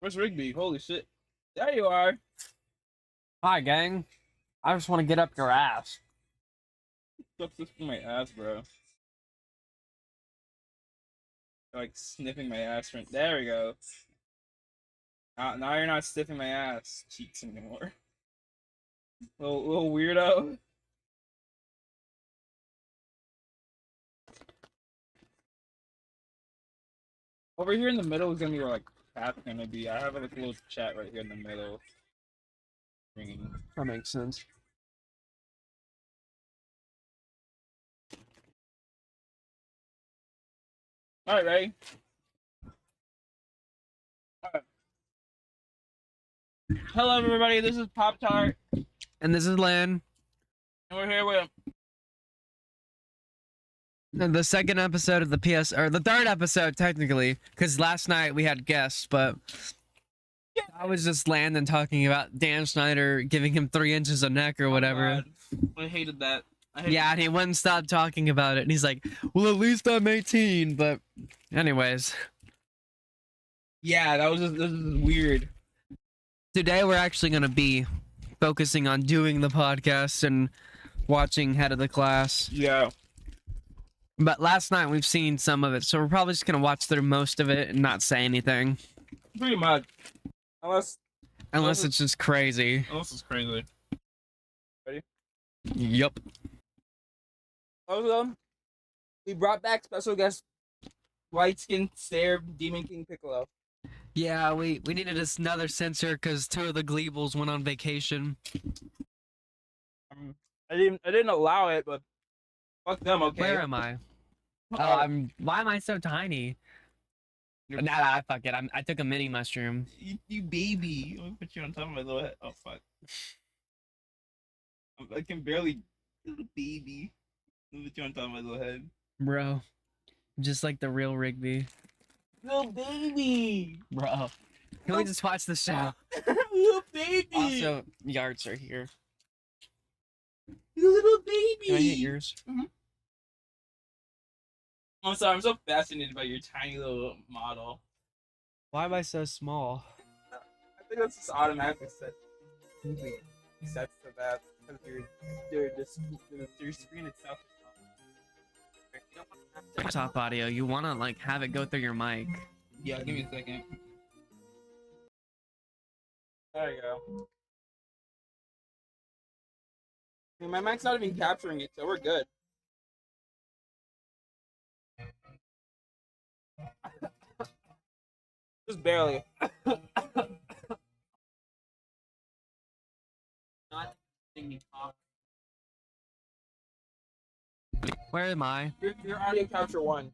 Where's Rigby? Holy shit. There you are. Hi, gang. I just want to get up your ass. What's this for my ass, bro? Like sniffing my ass right there we go. Now you're not sniffing my ass cheeks anymore. Little weirdo. Over here in the middle is gonna be where like chat's gonna be. I have like a little chat right here in the middle. Ringing. That makes sense. Alright, ready? Alright. Hello everybody, this is Pop Tart. And this is Lan. And we're here with The second episode of the or the third episode, technically, because last night we had guests, but I was just Landon talking about Dan Snyder giving him 3 inches of neck or whatever. I hated that. Yeah, and he wouldn't stop talking about it. And he's like, well, at least I'm 18. But anyways. Yeah, this is weird. Today we're actually going to be focusing on doing the podcast and watching Head of the Class. Yeah. But last night we've seen some of it, so we're probably just going to watch through most of it and not say anything. Pretty much. Unless it's just crazy. Unless it's crazy. Ready? Yup. Also, we brought back special guest White Skin Stare Demon King Piccolo. Yeah, we needed another censor because 2 of the Gleebles went on vacation. I didn't allow it, but fuck them, okay? Where am I? Oh, why am I so tiny? Nah, fuck it. I took a mini mushroom. You baby. Let me put you on top of my little head. Oh, fuck. I can barely... Little baby. Let me put you on top of my little head. Bro. Just like the real Rigby. Little baby! Bro. Can we just watch the show? Little baby! Also, yards are here. You little baby! Can I hit yours? Mm-hmm. I'm sorry, I'm so fascinated by your tiny little model. Why am I so small? I think that's just automatically set to that because your screen itself is Top audio, you wanna like have it go through your mic. Yeah, give me a second. There you go. I mean, my mic's not even capturing it, so we're good. Just barely. Where am I? Your audio capture 1.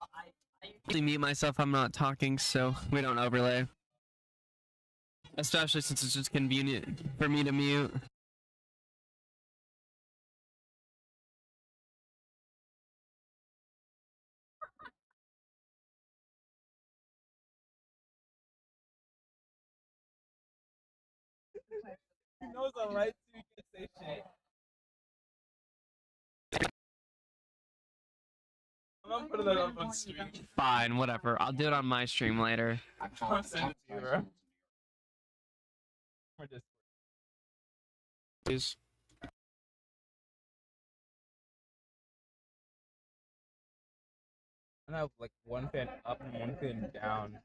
I usually mute myself. I'm not talking, so we don't overlay. Especially since it's just convenient for me to mute. He knows I'm right, so you can say shit. I'm not putting that up on stream. Fine, whatever. I'll do it on my stream later. I'll send it to you, bro. Or just... Please. I have like one fan up and one fan down.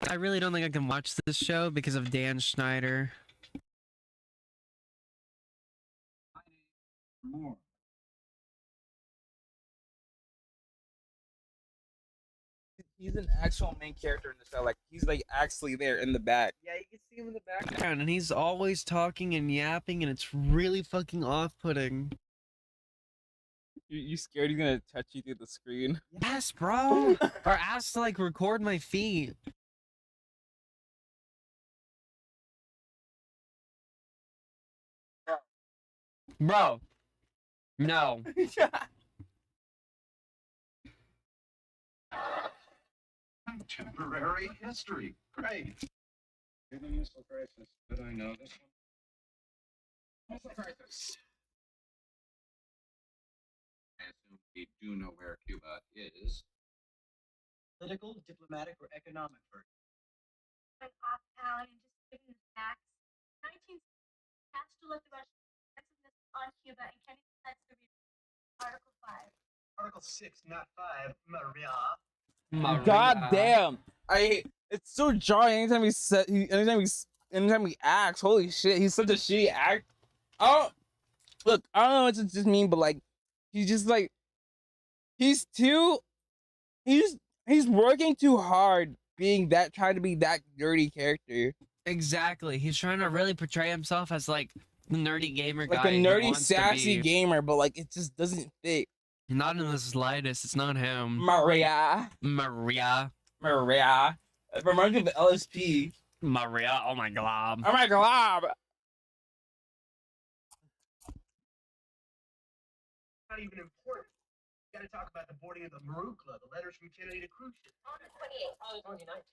I really don't think I can watch this show because of Dan Schneider. He's an actual main character in the show. Like he's like actually there in the back. Yeah, you can see him in the background, and he's always talking and yapping, and it's really fucking off-putting. You scared he's gonna touch you through the screen? Yes, bro. Or ask to like record my feet. Bro. No. Contemporary history. Great. You're the missile crisis. Did I know this one? Missile crisis. I assume we do know where Cuba is. Political, diplomatic, or economic version. Went off town and just given the facts. 19 has to look about defensiveness on Cuba and Kennedy decides to read Article 5. Article 6, not 5, Maria. God Maria. damn! It's so jarring anytime he said anytime he acts. Holy shit, he's such a shitty act. Oh, look, I don't know what to just mean, but like, he's just like, he's working too hard trying to be that nerdy character, Exactly. He's trying to really portray himself as like the nerdy gamer like guy. a he nerdy wants to sassy be. gamer, but like it just doesn't fit. Not in the slightest. It's not him. Maria. Maria. It reminds me of the LSP. Maria. Oh my god. Oh my god. Not even important. You gotta talk about the boarding of the Marukla, the letters from Kennedy to Khrushchev. On the 28th. Oh, 29th.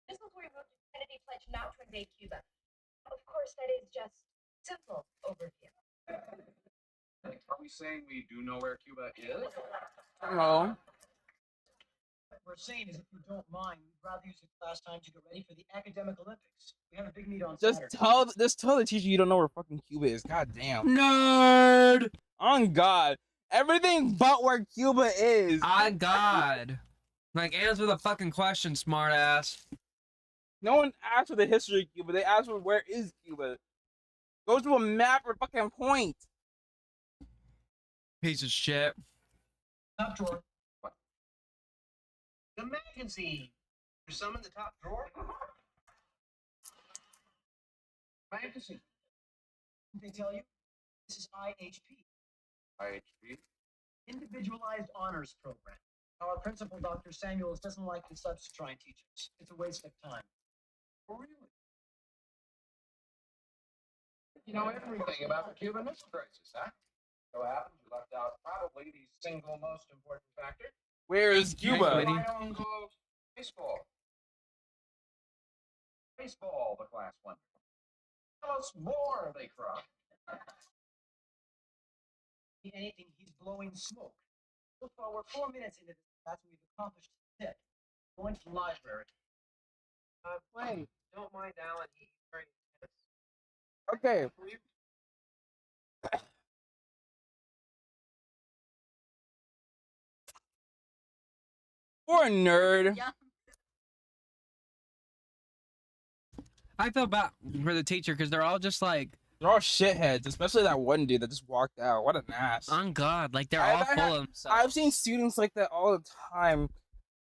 This was where he wrote the Kennedy pledge not to invade Cuba. Of course, that is just simple overview. Are we saying we do know where Cuba is? No. What we're saying is, if you don't mind, we'd rather use the class time to get ready for the academic Olympics. We have a big meet on Just Saturday. tell the teacher you don't know where fucking Cuba is. God damn. Nerd. On God. Everything but where Cuba is. On God. Like, answer the fucking question, smartass. No one asked for the history of Cuba. They asked for where is Cuba. Go to a map or fucking point. Piece of shit. Top drawer. What? The magazine. There's some in the top drawer. Magazine. Did they tell you? This is IHP. IHP. Individualized Honors Program. Our principal, Dr. Samuels, doesn't like the subs to try and teach us. It's a waste of time. Oh, really? You know everything about the Cuban Missile Crisis, huh? So happens you left out probably the single most important factor. Where is Cuba? Lady. Why don't go baseball? Baseball, the class wonder. Tell us more, they cry. Anything, he's blowing smoke. So far, we're 4 minutes into this class and we've accomplished the tip. Going to the library. Wait, don't mind Alan. He's very intense. Okay. For a nerd. Yeah. I feel bad for the teacher because they're all just like, They're all shitheads, especially that one dude that just walked out. What an ass. on God. Like, they're I- all I- full of themselves. I've seen students like that all the time.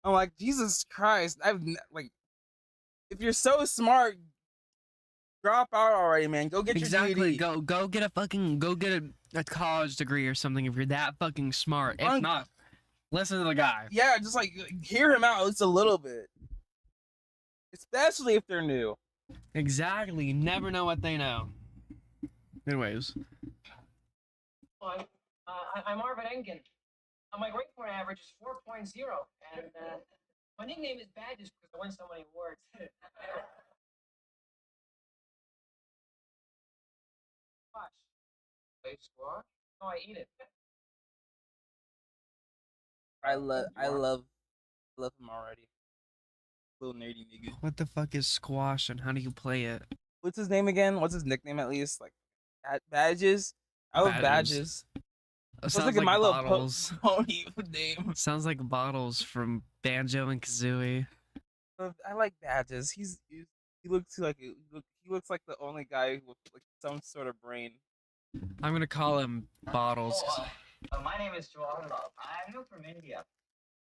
I'm like, Jesus Christ. If you're so smart, drop out already, man. Go get Exactly. your GED. Go get a college degree or something if you're that fucking smart. If Un- not, listen to the guy. Yeah, just like hear him out at least a little bit. Especially if they're new. Exactly. You never know what they know. Anyways. I'm Marvin Engen. My grade point average is 4.0, and my nickname is Badges because I win so many awards. Squash. Play squash? No, I eat it. I love him already. Little nerdy nigga. What the fuck is squash and how do you play it? What's his name again? What's his nickname at least? Like Badges? I love Badges. Sounds like like My Little bottles. Pony name. Sounds like bottles from Banjo and Kazooie. I like Badges. He looks like he looks like the only guy with like some sort of brain. I'm gonna call him bottles. My name is Jawahar Lal. I'm new from India.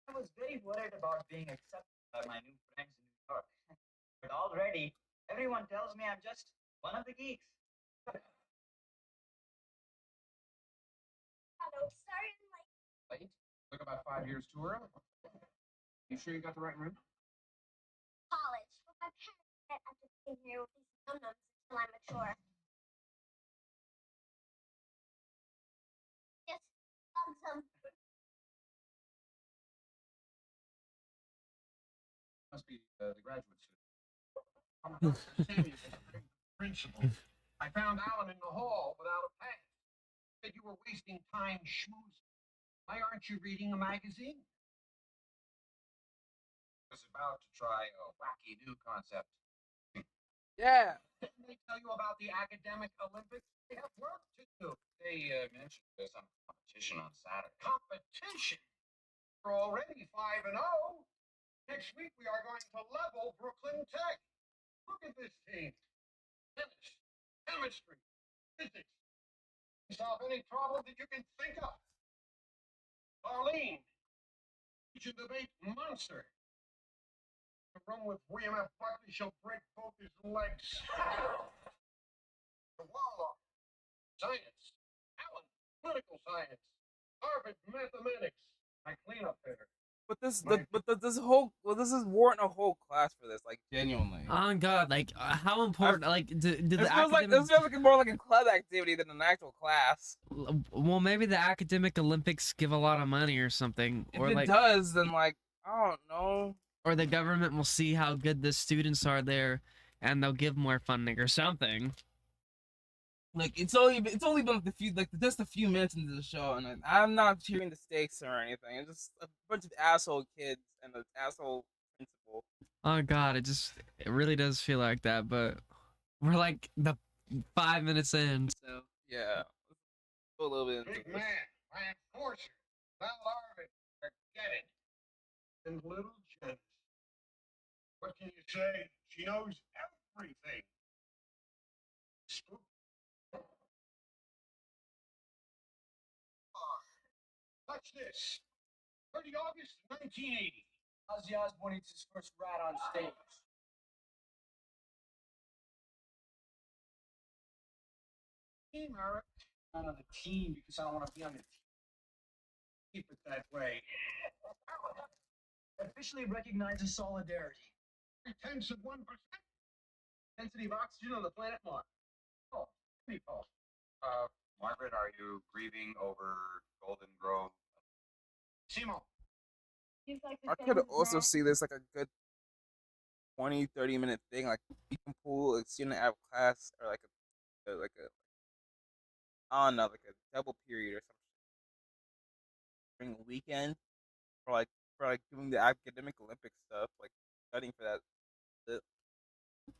I was very worried about being accepted by my new friends in New York. But already, everyone tells me I'm just one of the geeks. Hello, sorry, I'm like, Late? Took about 5 years too early. You sure you got the right room? college. But my parents said I'm just sitting here with these num-nums until I'm mature. Yes, Must be the graduate student. Samuel, principal. I found Alan in the hall without a pass. Said you were wasting time schmoozing. Why aren't you reading a magazine? I was about to try a wacky new concept. Yeah. Didn't they tell you about the academic Olympics? They have work to do. They mentioned there's some competition on Saturday. Competition? We're already 5-0. Next week we are going to level Brooklyn Tech. Look at this team. Tennis, chemistry, physics. Solve any problem that you can think of. Arlene, teach and debate monster. The room with William F. Buckley shall break both his legs. The Warlock, science. Alan, political science. Harvard, mathematics. My cleanup hitter. But this is warrant a whole class for this, like genuinely. Oh God, like how important? Like, do the This feels like more like a club activity than an actual class. Well, maybe the academic Olympics give a lot of money or something, If or it like, does, then like I don't know. or the government will see how good the students are there, and they'll give more funding or something. Like it's only been just a few minutes into the show, and I'm not cheering the stakes or anything. It's just a bunch of asshole kids and an asshole principal. Oh God, it really does feel like that, but we're like the 5 minutes in, so Yeah, let's go a little bit into Big this. man, my enforcer. Val Arvin, forget it. And little Janice. What can you say? She knows everything. Spook. Watch this. 30 August 1980. Ozzy Osbourne eats his first rat on stage. Team, Eric. Not on the team because I don't want to be on the team. Keep it that way. Officially recognizes solidarity. 0.3%. Density of oxygen on the planet Mars. Oh, people. Margaret, are you grieving over Golden Grove? Simo. He's like the I same could as also Matt. see this like a good 20-30 minute thing. Like you can pull a student out of class or like a I don't know, like a double period or something during the weekend, or like doing the academic Olympic stuff, like studying for that.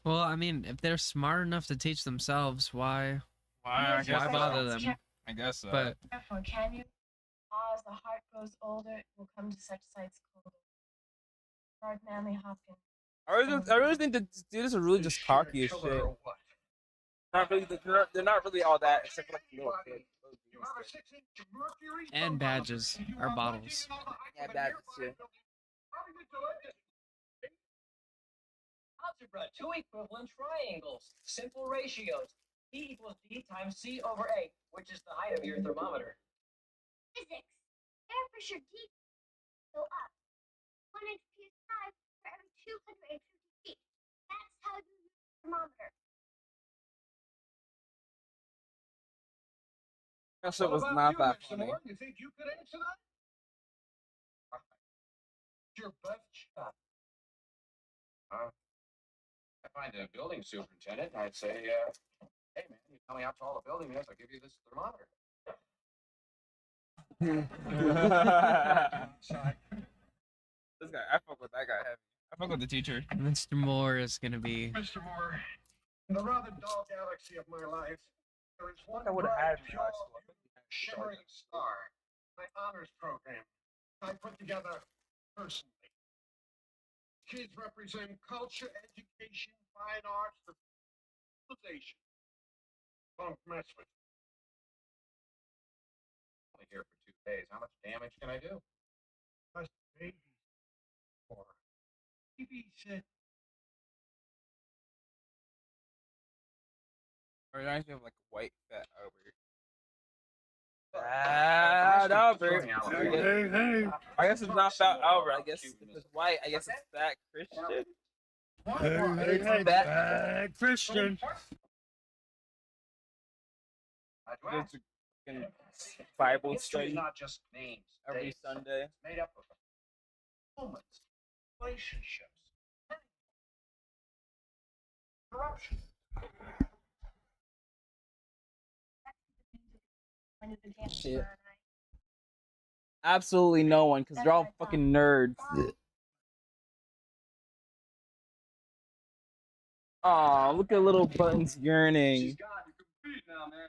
well, I mean, if they're smart enough to teach themselves, why Yes, why yes, bother yes. them? I guess so. But Careful, can you? As the heart grows older, it will come to such sights colder. Lord Manley Hopkins. I really think the students are really just cocky as shit. Not really, they're not really all that, except for like the little kids. You have a 6-inch mercury and thermometer. badges You or are bottles. working in all the Yeah, height of a badges, nearby yeah. building. How do you do it? Algebra, two equivalent triangles. Simple ratios. E equals D times C over A, which is the height of your thermometer. Physics. Air pressure decreases go up. 1 inch PSI for every 250 feet. That's how you use a thermometer. That shit What was about not you, that Mr. funny. Moore? You think you could answer that? Your best shot. If I find a building superintendent, I'd say, hey man, you tell me how tall a building is, I'll give you this thermometer. This guy, I fuck with that guy heavy. I fuck with the teacher. Mr. Moore is gonna be. Mr. Moore, in the rather dull galaxy of my life, there is one I would've bright, had him in pure, high school. shimmering star. My honors program. I put together personally. Kids represent culture, education, fine arts, the civilization. Don't mess with me. Only here for 2 days. How much damage can I do? Just babies. Or babysit. Or it reminds me of like a white fat Albert. Fat Albert. I guess it's not fat Albert. I guess if it's white, I guess it's fat Christian. It's fat Christian. There's a fucking Bible History is study not just names. every dates. Sunday. It's made up of moments, relationships, corruption. When did the dance Shit. tomorrow night? Absolutely no one, because they're all fucking nerds. Aw, look at little Buttons yearning. She's got you complete now, man.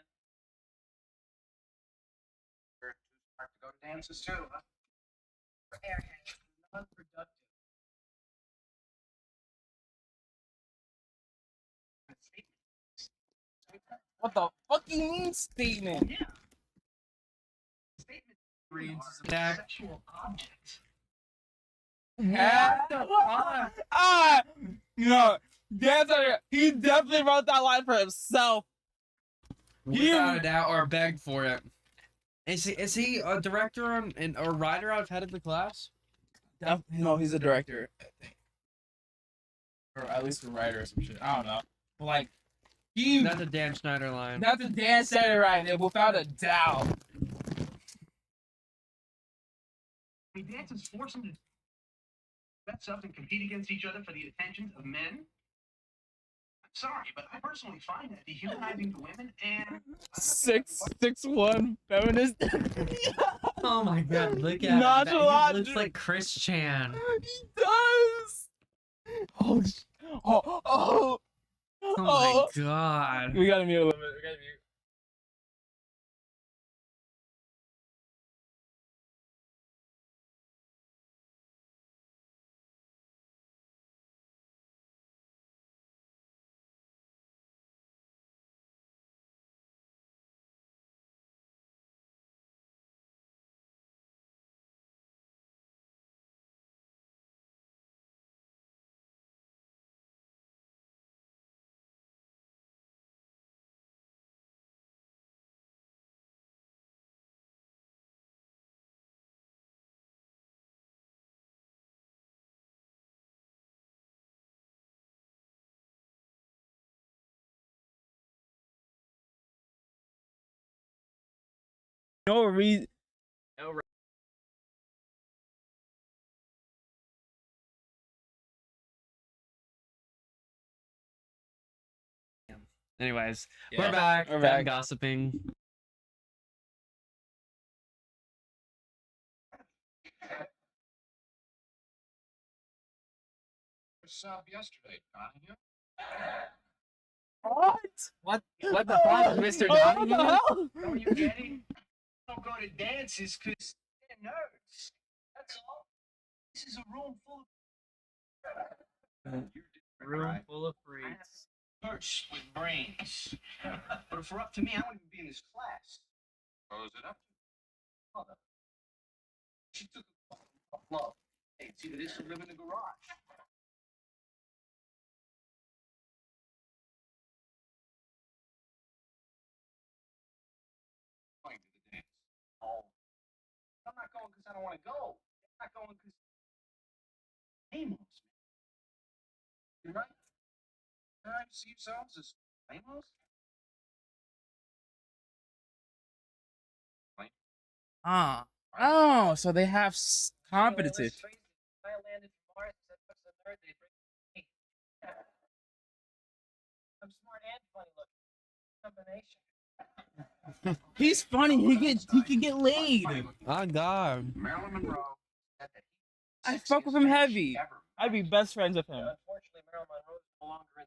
You're too smart to go to dances too, huh? Airhead. Unproductive. What the fuck you mean statement? Yeah. Statement Reads are that. sexual objects. Yeah. Ah, no. Dancer, he definitely wrote that line for himself. Without a doubt, or begged for it. Is he a director and or writer of Head of the Class? No, he's a director, I think. Or at least a writer or some shit. I don't know. But like, That's a Dan Schneider line. that's a Dan Schneider right, without a doubt. I mean, dances force them to mess up and compete against each other for the attentions of men. I'm sorry, but I personally find that dehumanizing to women and 6'1" feminist. Oh my god, look at Nonchalant. He looks like Chris Chan. He does. Oh, oh, oh, Oh my god. We gotta mute a little bit. We gotta mute. No reason. Anyways, Yeah. we're back. We're Done back. gossiping. sub yesterday, Donahue. What? What the fuck, Mr. What the Donahue? hell? Don't you get it? Don't go to dances because they're nerds. That's all. This is a room full of. Room full of freaks. Nerds with brains. But if it were up to me, I wouldn't even be in this class. What was it up to? Mother. She took a love. Hey, it's either this or live in the garage. Going to the dance. Oh. I'm not going because I don't want to go. I'm not going because. Amos, man. You're right. You see yourselves as Amos? Oh, so they have competitive. I landed from Mars and said, "What's the nerd?" They bring me. I'm smart and funny looking. Combination. He's funny. He can get laid. Oh god. Marilyn Monroe said that he I fuck with him heavy. ever. I'd be best friends with him. Unfortunately, Marilyn Monroe is no longer in.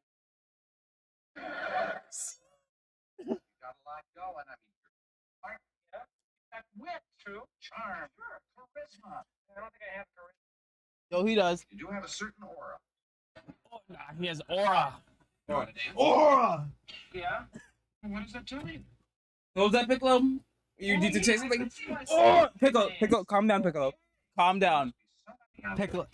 You got a lot going. I mean, you're smart. Yeah. You got wit, too. Charm. Sure. Charisma. I don't think I have charisma. Yo, he does. You do have a certain aura. He has aura. You want to dance? Aura. Yeah. What does that tell you? What was that, Piccolo? You need to say something. That's what I Oh, said. Piccolo, calm down, Piccolo. Calm down. Piccolo.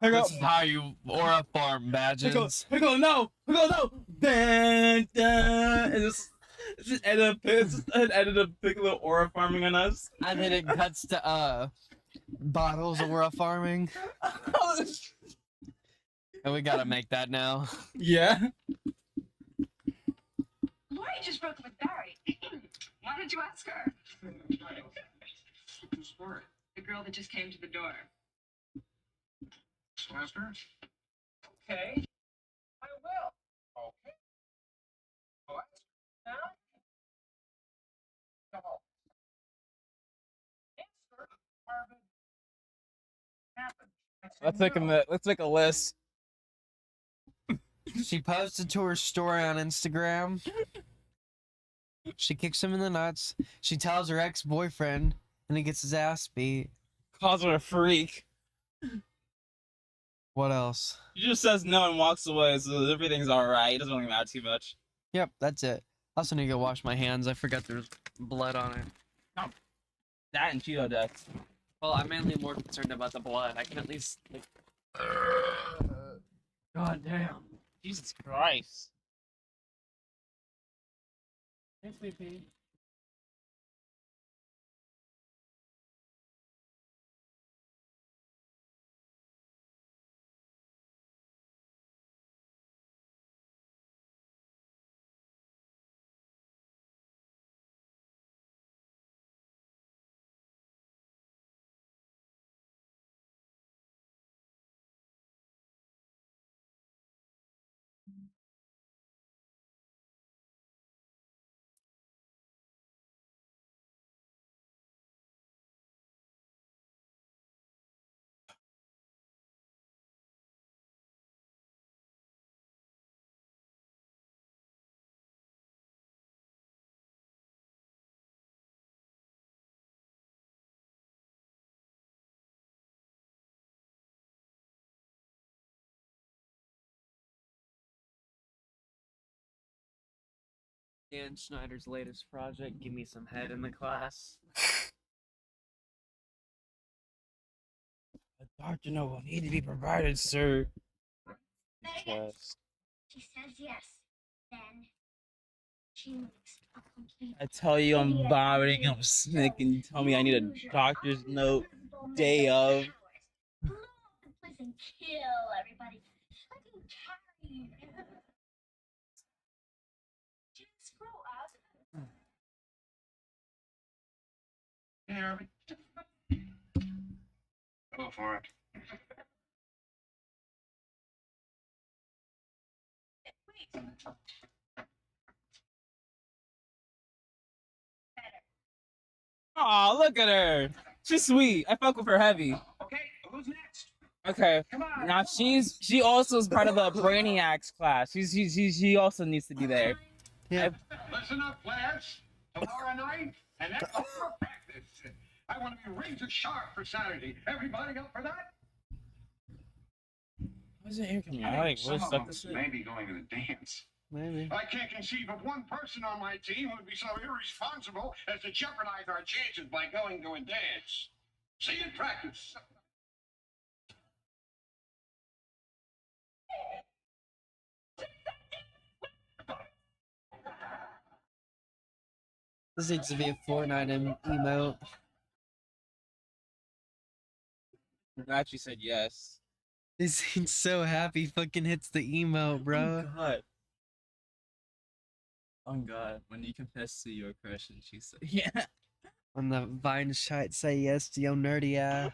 Piccolo, This is how you aura farm Piccolo, badges. Piccolo, no, Piccolo, no. Dun, dun. And just ended up Piccolo aura farming on us. And then it cuts to bottles aura farming. And we gotta make that now. Yeah. Lori just broke up with Barry. Why did you ask her? Who's Lori? The girl that just came to the door. Ask her. Okay. I will. Let's make a list. She posted to her story on Instagram. She kicks him in the nuts. She tells her ex-boyfriend, and he gets his ass beat. Calls her a freak. What else? He just says no and walks away, so everything's alright. It doesn't really matter too much. Yep, that's it. I also need to go wash my hands. I forgot there's blood on it. That and Cheeto Dex. Well, I'm mainly more concerned about the blood. I can at least, like... God damn. Jesus Christ. Thanks, VP. Dan Schneider's latest project, Give Me Some Head in the Class. A doctor note will need to be provided, sir. Yes. She says yes. Then she makes a complete. I tell you I'm vomiting, I'm sick, and you tell me I need a doctor's note day of. Blow up the place and kill everybody. I can carry you. Just grow up. Hey, Harvey. Go for it. Wait. Aw, look at her. She's sweet. I fuck with her heavy. Okay, who's next? Okay. Come on. Now she also is part of the Brainiacs class. She also needs to be there. Yeah. Listen up, lads. Tomorrow night, and that's for practice. I want to be razor sharp for Saturday. Everybody up for that? Why's it here coming I out? think some of Stuff them this shit? may be going to the dance. Maybe. I can't conceive of one person on my team who would be so irresponsible as to jeopardize our chances by going to a dance. See you in practice. This needs to be a Fortnite emote. Glad she said yes. He seems so happy. Fucking hits the emote, bro. Oh God. Oh God. When you confess to your crush and she said yeah. On the Vine shite, say yes to your nerdy eye.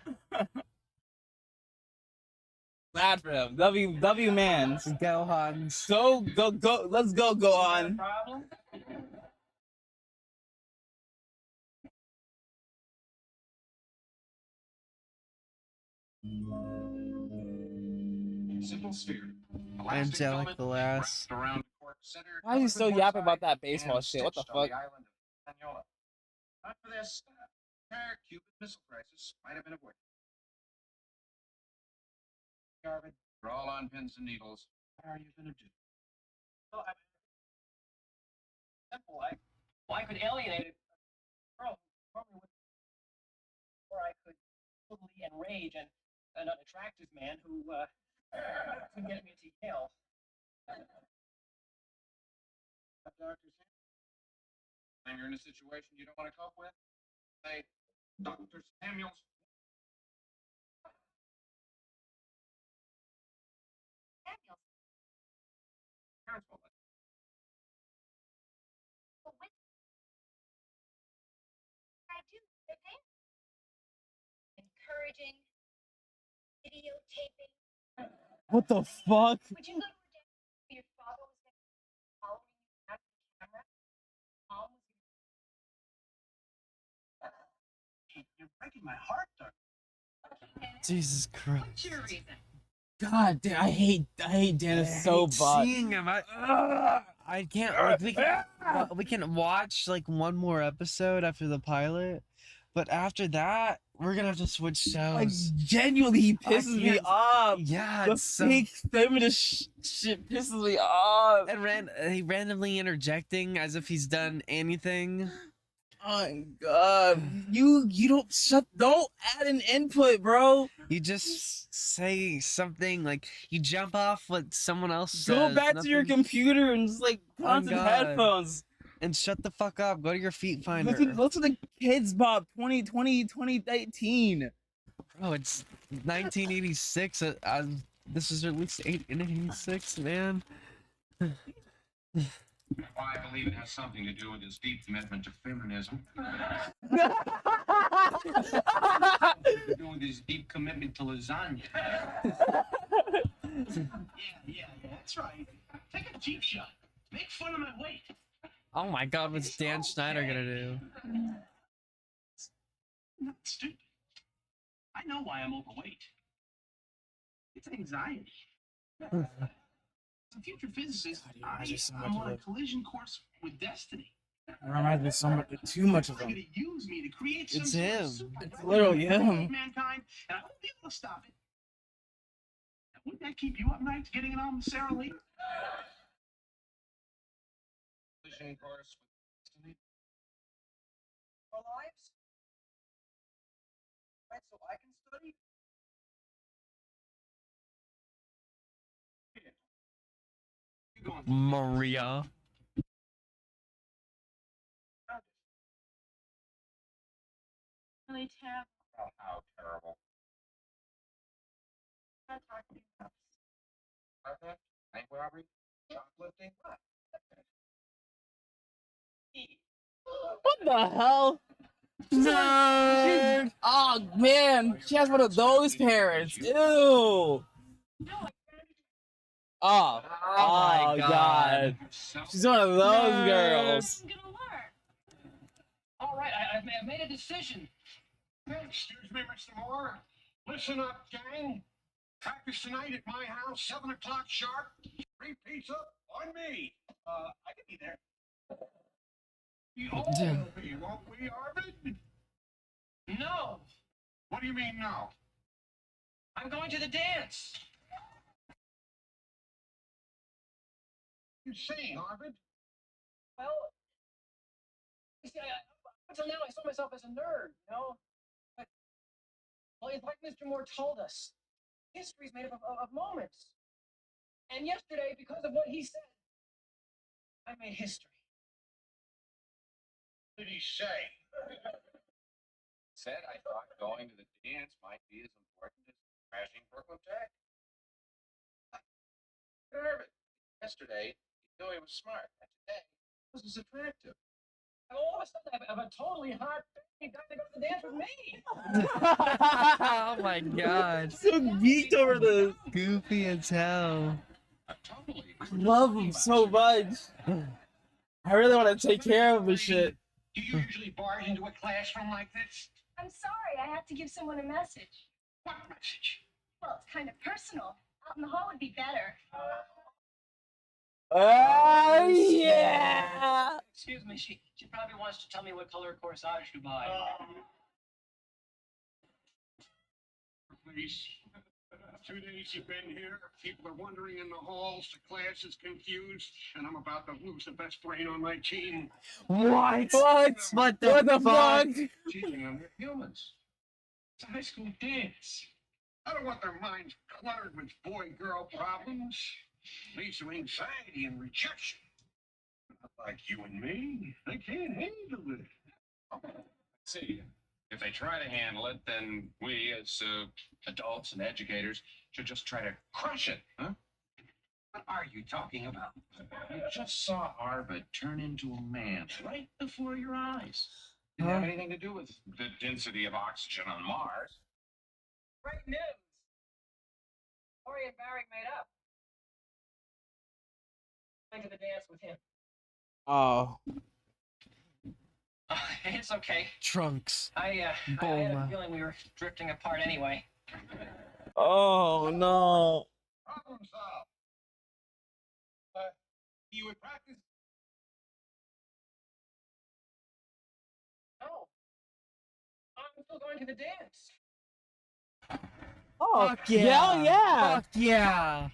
Glad for him. W man. Go Hans. Go. Let's go on. Problem? Simple sphere. Angelic the last. Why is he still yapping about that baseball shit? What the fuck? Not for this. Cuban Missile Crisis might have been avoided. Garvin, we're all on pins and needles. What are you going to do? Well, I mean, simple. I could alienate a girl who probably would, or I could totally enrage an unattractive man who could get me to Yale. Dr. When you're in a situation you don't want to cope with, say, Dr. Samuels. Samuel. Parents won't let But what I do the dance? Encouraging, videotaping. What the fuck? Would you go to a dance where your father was going to be following you out of the camera? Mom was going to. You're breaking my heart, Doctor. Jesus Christ. What's your reason? God damn, I hate Dennis so hate much. seeing him. I can't like we can watch like one more episode after the pilot, but after that we're gonna have to switch Like shows. genuinely, he pisses me can't- off. Yeah, The it's so. fake feminist shit pisses me off. And he randomly interjecting as if he's done anything. Oh my god, you don't add an input, bro. You just say something like you jump off what someone else Go says. back to your nothing- computer and just like put on some God. headphones. and shut the fuck up. Go to your feet finder. Listen to Kids Bop 2020, 2018. Bro, it's 1986. This was released in 1986, man. Well, I believe it has something to do with his deep commitment to feminism. To do with his deep commitment to lasagna. Yeah, that's right. Take a cheap shot. Make fun of my weight. Oh my god, what's Dan Schneider gonna do? Not stupid. I know why I'm overweight. It's anxiety. As a future physicist, God, he reminds me so much I'm of on a it. collision course with destiny. It reminds me so much, too much of They're him. gonna use me to create some It's sort of him. super It's weapon literally to him. eliminate mankind, and I won't be able to stop it. Now, wouldn't that keep you up nights getting it on with Sarah Lee? Collision course with destiny. Our lives? Right, so I can study? You going Maria. Really terrible. Oh, how terrible. Can't talk to you about this. Arthur? Bank robbery? Shoplifting? What? What the hell? Nerd. Oh man, she has one of those parents. Ew. Oh, my god. She's one of those girls. I'm gonna learn. All right, I've made a decision. Excuse me, Mr. Moore. Listen up, gang. Practice tonight at my house, 7 o'clock sharp. Free pizza on me. I could be there. We all will be, won't we, Arvid? No, What do you mean, no? I'm going to the dance. You saying, Arvid? Well, you see, until now I saw myself as a nerd, you know? But, well, it's like Mr. Moore told us. History's made up of moments. And yesterday, because of what he said, I made history. What did he say? Said I thought going to the dance might be as important as crashing Brooklyn Tech. Arvid, yesterday, you knew he was smart, and today, he was attractive. And all of a sudden, I have a totally hot guy to go to the dance with me. Oh my god. So geeked over this. Goofy as hell. Totally. I love him so much. I really want to take care of his shit. Do you usually barge into a classroom like this? I'm sorry, I have to give someone a message. What message? Well, it's kind of personal. Out in the hall would be better. Oh yeah. Excuse me, she probably wants to tell me what color corsage to buy. Please. 2 days you've been here. People are wandering in the halls. The class is confused, and I'm about to lose the best brain on my team. What? What the fuck? Teaching them they're humans. It's a high school dance. I don't want their minds cluttered with boy-girl problems. Leads to anxiety and rejection. Not like you and me. They can't handle it. Let's see. If they try to handle it, then we, as adults and educators, should just try to crush it, huh? What are you talking about? You just saw Arvid turn into a man right before your eyes. Didn't have anything to do with the density of oxygen on Mars. Great news. Lori and Barry made up. Going to the dance with him. Oh. it's okay. Trunks. I had Bulma. a feeling we were drifting apart anyway. Oh no. Problem solved. You would practice. Oh. I'm still going to the dance. Oh Fuck yeah. yeah. Fuck yeah.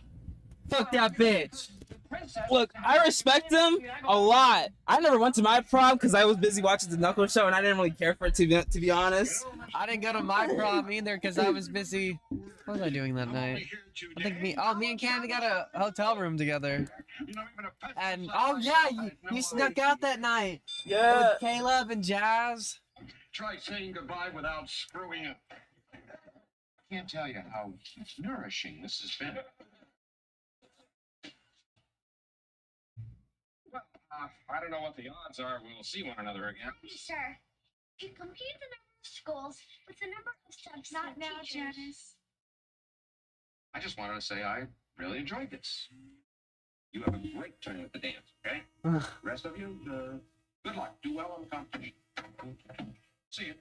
Fuck that bitch. The princess. Look, I respect him a lot. I never went to my prom because I was busy watching the Knuckle Show and I didn't really care for it to be honest. I didn't go to my prom either because I was busy. What was I doing that night? I think me and Candy got a hotel room together. And oh yeah, you snuck out that night Yeah. with Caleb and Jazz. Try saying goodbye without screwing up. I can't tell you how nourishing this has been. Well, I don't know what the odds are we'll see one another again. Sir, you compete the number of schools with the number of substitute Not now, teachers. Janice. I just wanted to say I really enjoyed this. You have a great turn at the dance, okay? Rest of you, good luck. Do well on the competition. See you.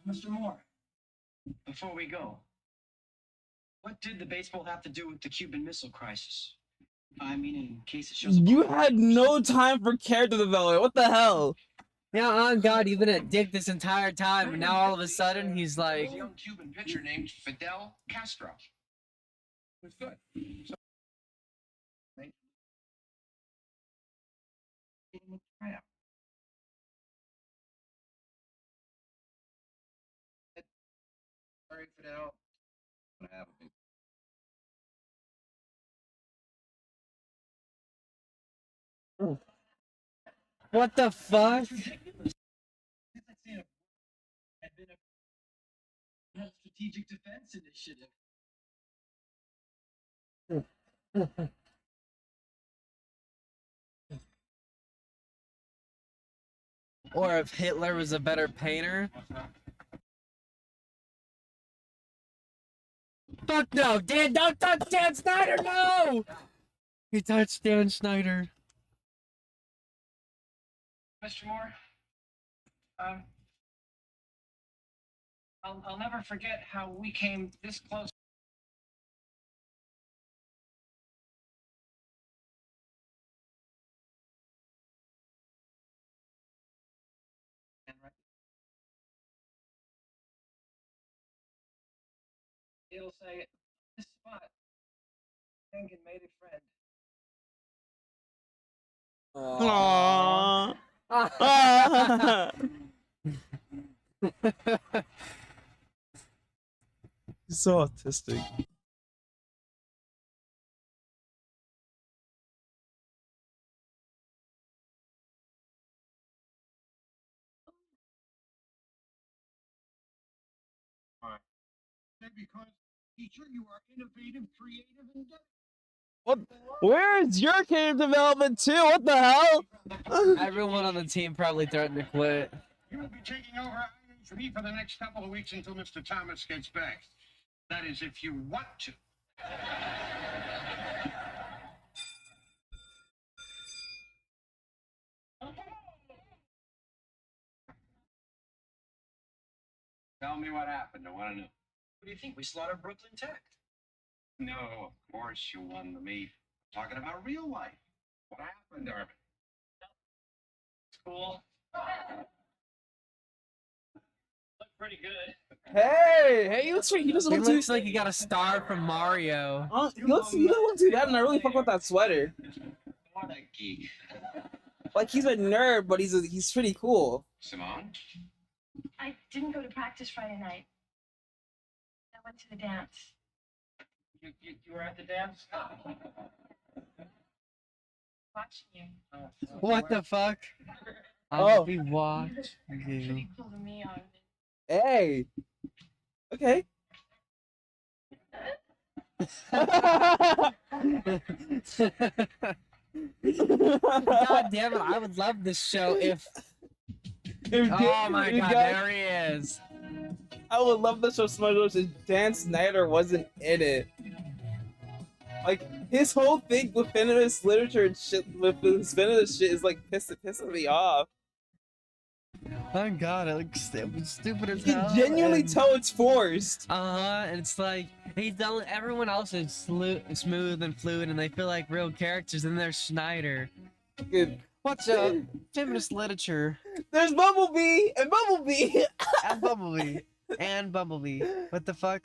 Mr. Moore, before we go, what did the baseball have to do with the Cuban Missile Crisis? I mean, in case it shows up. You had no time for character development. What the hell? Yeah, oh god, you've been a dick this entire time, and now all of a sudden he's like, There's a young Cuban pitcher named Fidel Castro. It was good. So, sorry, Fidel. I'm gonna have a big what the fuck? Had been a strategic defense initiative. Or if Hitler was a better painter. Fuck no, Dan, don't touch Dan Snyder, no! He touched Dan Snyder. Mr. Moore, I'll never forget how we came this close. It'll say, this spot, Hengen made a friend. Aww. He's so autistic. because, teacher, you are innovative, creative, and What? Where's your character development too? What the hell? Everyone on the team probably threatened to quit. you will be taking over IHP for the next couple of weeks until Mr. Thomas gets back. That is, if you want to. Tell me what happened. I want to know. What do you think? We slaughtered Brooklyn Tech. No, of course you won the meet. I'm talking about real life. What happened, Darvin? Cool. Look pretty good. Hey, he looks he doesn't He look too. looks like he got a star from Mario. He doesn't look too bad, and I really fuck with that sweater. What a geek. Like he's a nerd, but he's pretty cool. Simone? I didn't go to practice Friday night. I went to the dance. You were at the dance? Watching you. Oh, What the fuck? Oh. I'll be watching you. Pretty cool to me, Arvin. Hey. Okay. God damn it, I would love this show if... Oh my god, there he is. I would love the show SpongeBob if Dan Snyder wasn't in it. Like his whole thing with feminist literature and shit, with his feminist shit, is like pissing me off. Thank God, it looks stupid as You hell. can genuinely and- tell it's forced. And it's like he's done. Everyone else is smooth and fluid, and they feel like real characters. And there's Schneider. Good. What's up? Feminist literature There's Bumblebee and Bumblebee. and Bumblebee and Bumblebee. What the fuck?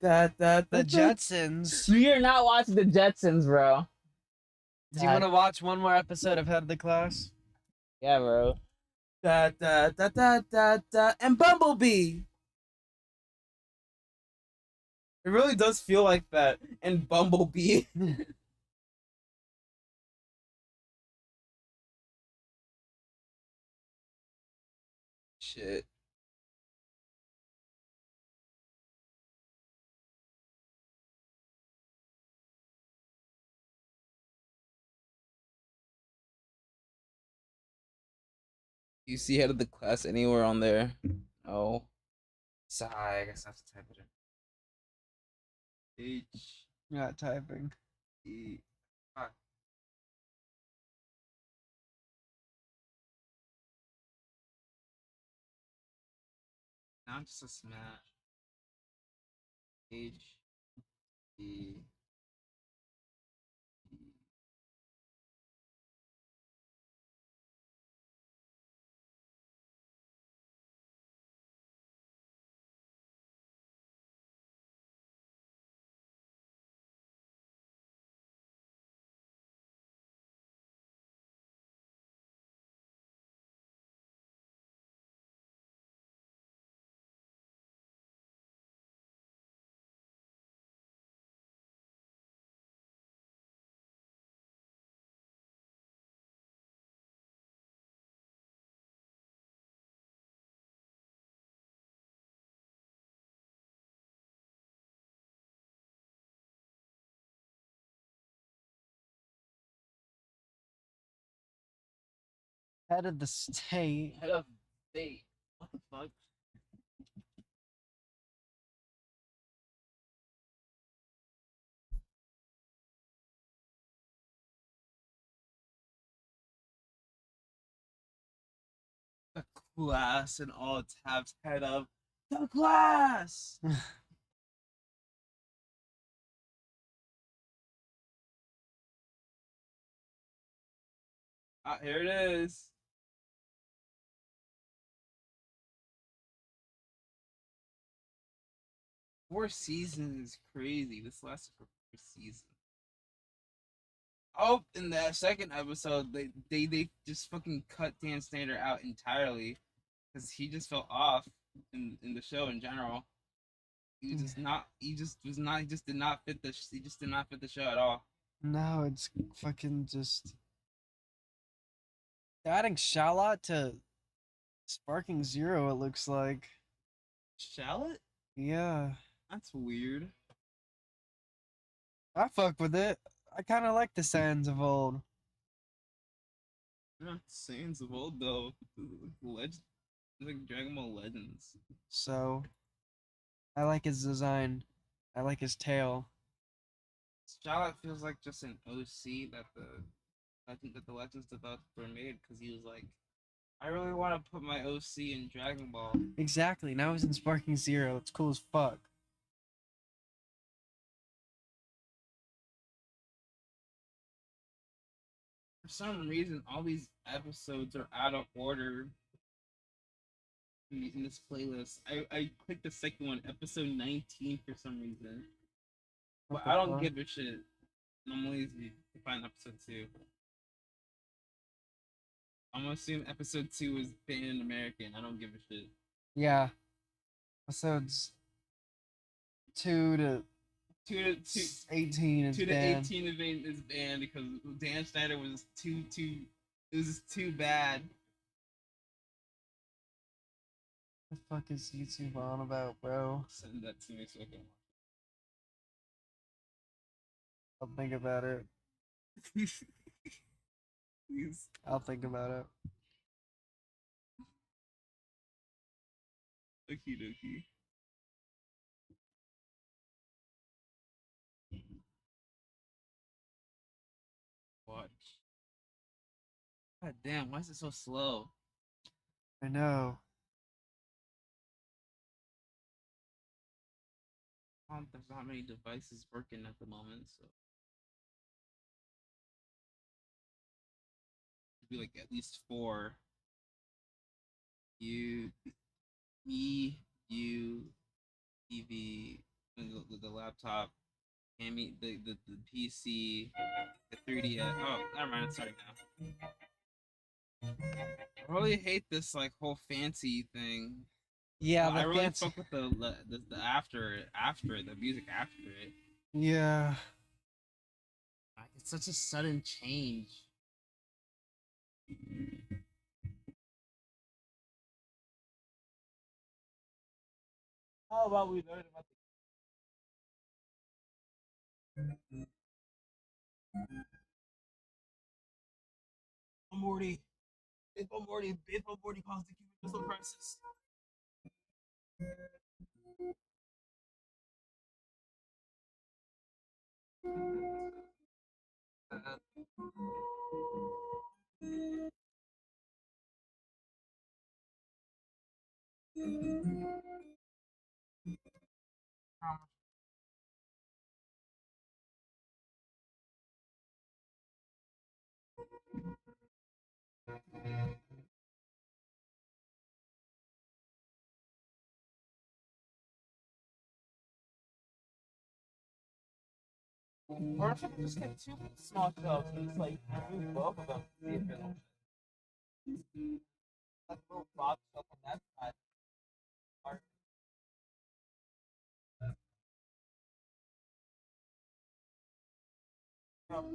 The The Jetsons. You're not watching the Jetsons, bro. Do you want to watch one more episode of Head of the Class? Yeah, bro. And Bumblebee. It really does feel like that. And Bumblebee. Shit. You see Head of the Class anywhere on there? No. Sigh, I guess I have to type it in. Not typing. H-E. Fuck. Now it's just a smash. H-E. Head of the state. Head of state. What the fuck? The class and all tabs. Head of the class. Ah, here it is. 4 seasons is crazy. This lasted for 4 seasons. Oh, in the second episode, they just fucking cut Dan Snyder out entirely because he just fell off in the show in general. He was just not. He just was not. He just did not fit the. He just did not fit the show at all. No, it's fucking just. They're adding Charlotte to Sparking Zero, it looks like. Shallot? Yeah. That's weird. I fuck with it. I kind of like the Sands of old. They're not Saiyans of old though. Legend, like Dragon Ball Legends. So, I like his design. I like his tail. Shallot feels like just an OC that the Legends developer made because he was like, I really want to put my OC in Dragon Ball. Exactly. Now he's in Sparking Zero. It's cool as fuck. For some reason, all these episodes are out of order in this playlist. I clicked the second one, episode 19, for some reason. But I don't give a shit. I'm lazy to find episode 2. I'm gonna assume episode 2 is banned in American. I don't give a shit. Yeah. Episodes 2 to 18 is 2 to banned. 18 is banned because Dan Snyder was too. It was just too bad. What the fuck is YouTube on about, bro? Send that to me so I can I'll think about it. watch. Please. I'll think about it. Okie dokie. God damn, why is it so slow? I know. I don't think how many devices working at the moment, so it'd be like at least 4. U E U TV, the laptop, the PC, the 3DS. Oh, never mind. Sorry now. I really hate this like whole fancy thing. Yeah, I the really fancy. fuck with the after the music after it. Yeah. Like, it's such a sudden change. How about we learn about the Morty? Baseball Morty caused the Cuban Missile Crisis. Or if I could just get 2 small shelves and just like remove both of them, see if it'll like a little box shelf on that side. Or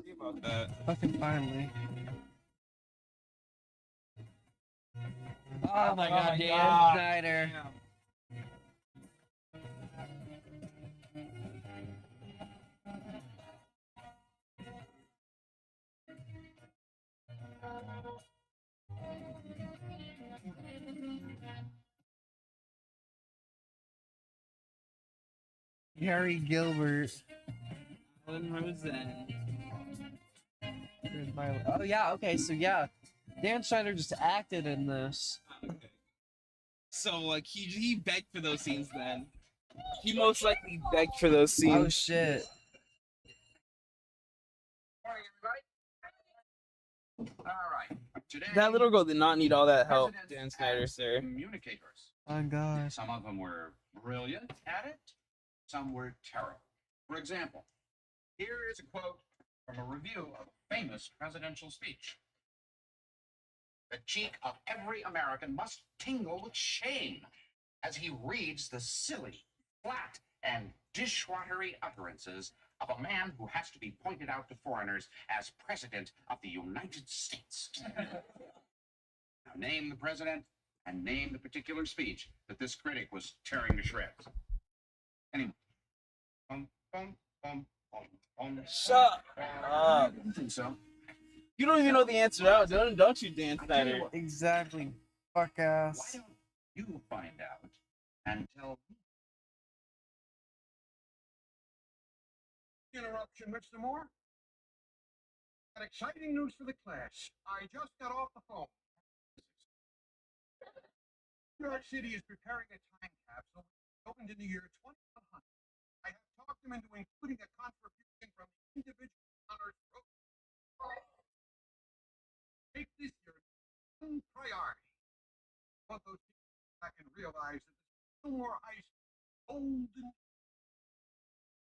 see about that. Fucking finally. Oh my god, Dan God. Snyder. Damn. Harry Gilbert. Alan Rosen. Oh yeah, okay, so yeah. Dan Schneider just acted in this. Okay. So like he begged for those scenes then. He most likely begged for those Oh scenes. shit. Morning, everybody. All right. Today, That little girl did not need all that help, presidents Dan Snyder, as sir. communicators. Oh god. Some of them were brilliant at it. Some were terrible. For example, here is a quote from a review of a famous presidential speech. The cheek of every American must tingle with shame as he reads the silly, flat, and dishwatery utterances of a man who has to be pointed out to foreigners as President of the United States. Now name the president and name the particular speech that this critic was tearing to shreds. Anyway. Bum, bum, bum, bum, bum. Shut up. I don't think so. You don't even know the answer out, don't you, Dan I tell you Snyder? what, Exactly. Fuck why ass. don't you find out and tell me? Interruption, Mr. Moore. Got exciting news for the class. I just got off the phone. New York City is preparing a time capsule opened in the year 2100. I have talked them into including a contribution from the individual honors program. Make this your one priority. I want those people back and realize that the Fillmore High School golden.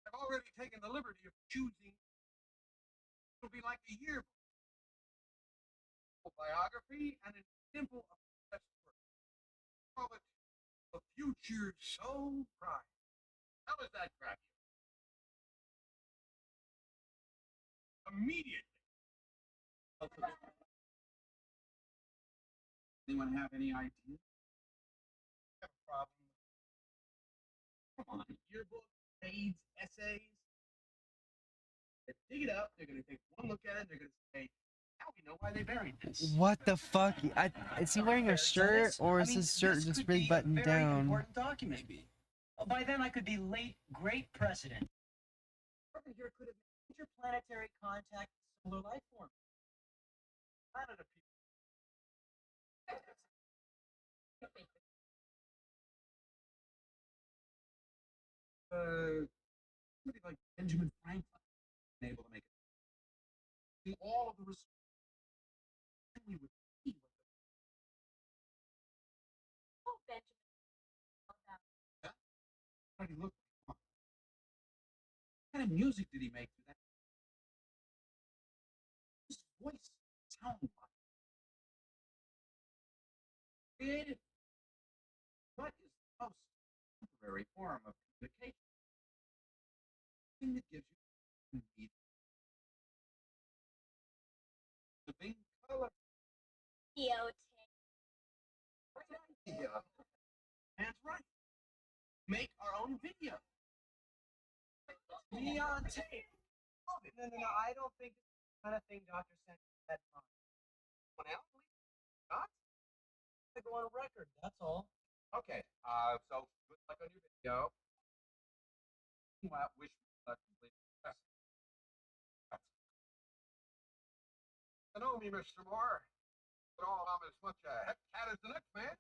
I've already taken the liberty of choosing. It'll be like a yearbook, a biography, and a simple best work. Call it the future so bright. How does that grab you? Immediately. Anyone have any ideas? Have a problem? Come on, yearbook, aids, essays. They dig it up. They're gonna take one look at it. They're gonna say, "Now we know why they buried this." What the fuck? Is he wearing a shirt or is his shirt just big buttoned down? Important document. Maybe. By then, I could be late great president. Person here could have made interplanetary contact with similar life forms. Planet of people Somebody like Benjamin Franklin been able to make it. See all of the we would see what Oh, Benjamin. the how did he look? What kind of music did he make? That his voice sound like creative. What is the most temporary form of communication? Thing that gives you need the being color. Idea. That's right. Make our own video. Neon tape. No, I don't think it's the kind of thing Dr. Sent had on. Someone else? Not? To go on record, that's all. Okay. So good luck on your video. Well, wish me luck complete success. You know me, Mr. Moore. But all I'm as much a heck cat as the next man.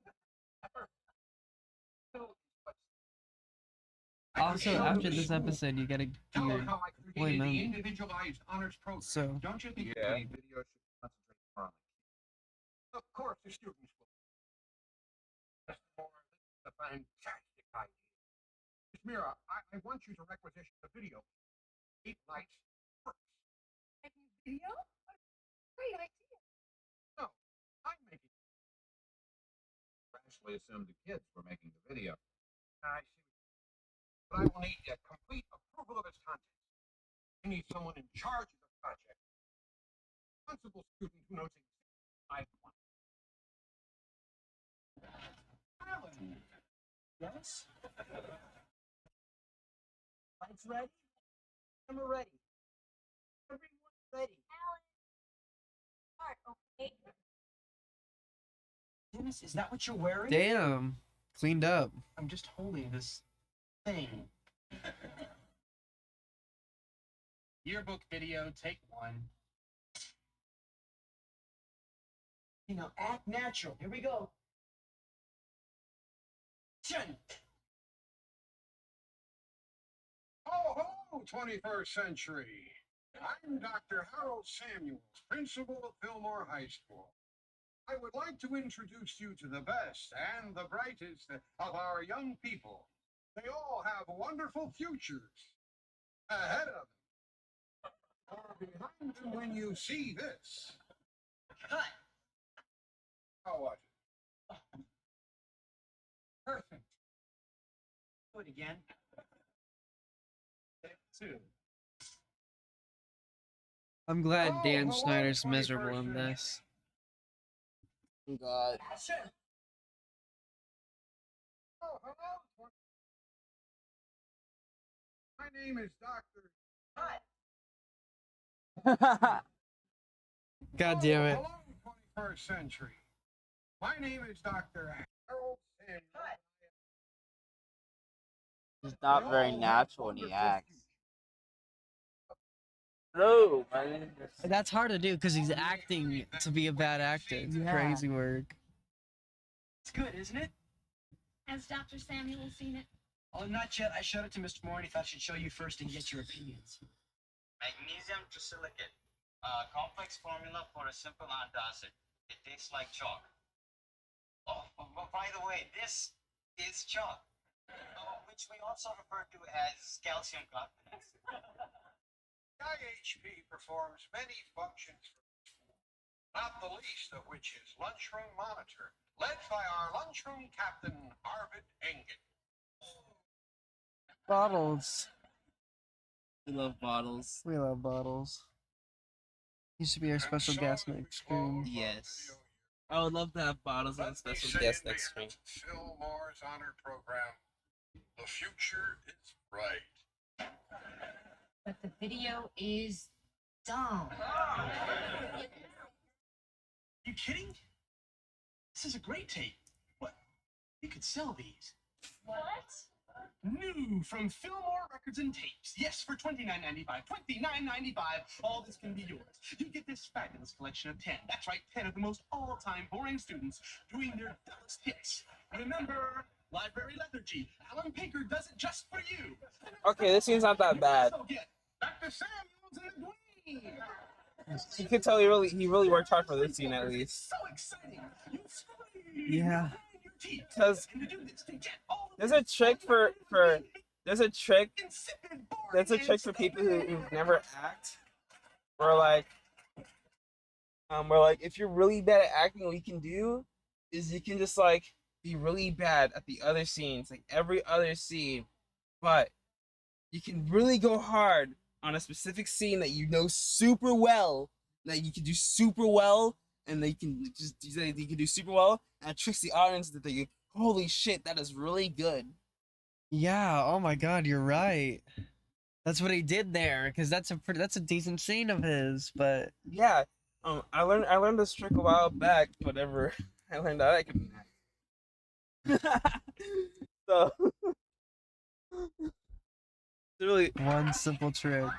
Also, after this episode, you gotta do Tell your her how I Wait, created man. the individualized honors program. So- Don't you think Yeah. any video should concentrate more on the kids? Of course, the students will. Mr. Moore, this is a fantastic idea. Miss Mira, I want you to requisition a video. 8 nights works. Making a video? What a great idea. No, I'm making it. Actually assumed the kids were making the video. I see. But I will need complete approval of its contents. I need someone in charge of the project. Responsible student who knows exactly what I want. Alan. Yes? Lights ready? Camera ready. Everyone's ready. Alan. Start, okay? Dennis, is that what you're wearing? Damn, cleaned up. I'm just holding this thing. Yearbook video, take 1. You know, act natural. Here we go. Action. Ho ho, 21st century. I'm Dr. Harold Samuels, principal of Fillmore High School. I would like to introduce you to the best and the brightest of our young people. They all have wonderful futures ahead of them. Or behind them when you see this. Cut. How was it? Perfect. Do it again. Take 2. I'm glad Oh, Dan hello, Snyder's miserable 21st in century. this. God. Action. Oh, hello. My name is Dr. Cut. God damn it. Hello, 21st century. My name is Dr. Harold Samuels. Cut. He's not very natural when he acts. No, man. That's hard to do because he's acting to be a bad actor. It's Yeah. crazy work. It's good, isn't it? Has Dr. Samuel seen it? Oh, not yet. I showed it to Mr. Moore and he thought I should show you first and get your opinions. Magnesium trisilicate, a complex formula for a simple antacid. It tastes like chalk. Oh, by the way, this is chalk, which we also refer to as calcium carbonate. IHP performs many functions for the school, not the least of which is lunchroom monitor, led by our lunchroom captain, Arvid Engen. Bottles. We love bottles. We love bottles. Used to be our special guest next screen. Yes. I would love to have bottles and a special guest next screen. Phil Moore's honor program. The future is bright. But the video is dumb. You kidding? This is a great tape. What? You could sell these. What? New from Fillmore records and tapes. Yes, for $29.95. $29.95. All this can be yours. You get this fabulous collection of 10. That's right, 10 of the most all-time boring students doing their dullest hits. Remember, library lethargy. Alan Pinker does it just for you. Okay, this scene's not that bad. Also get Dr. Samuels and the Queen. You could tell he really worked hard for this scene at least. So exciting. You scream. Yeah. Because there's a trick for people who've never act. Where like if you're really bad at acting, what you can do is you can just like be really bad at the other scenes, like every other scene, but you can really go hard on a specific scene that you know super well, that you can do super well, and that you can do super well, and it tricks the audience that they, holy shit, that is really good. Yeah. Oh my God, you're right. That's what he did there, because that's a decent scene of his. But Yeah, I learned this trick a while back. Whatever, I learned that I can act. So it's really one simple trick.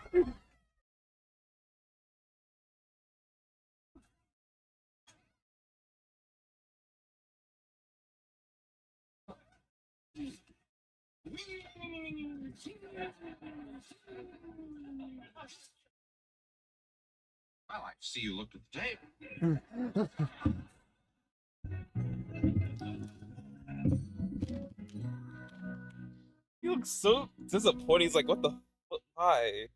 Well, I see you looked at the tape. he looks so disappointed. He's like, what the? Why?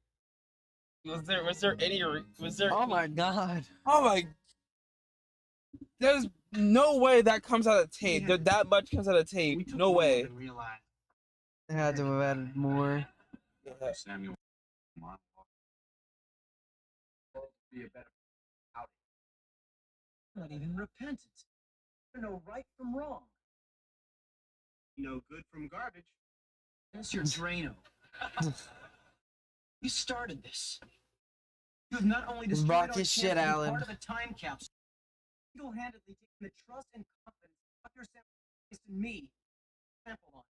Was there any? Was there? Oh my God. Oh my! There's no way that comes out of tape. Yeah. That much comes out of tape. No way. They had to have added more. Yeah. Samuel. Be a better outing. Not even repentant. You know right from wrong. No good from garbage. That's your Drano. You started this. You have not only destroyed Rock our his chance shit, to be Alan. part of a time capsule, single-handedly taking the trust and confidence Dr. Sam placed in me. Sample on.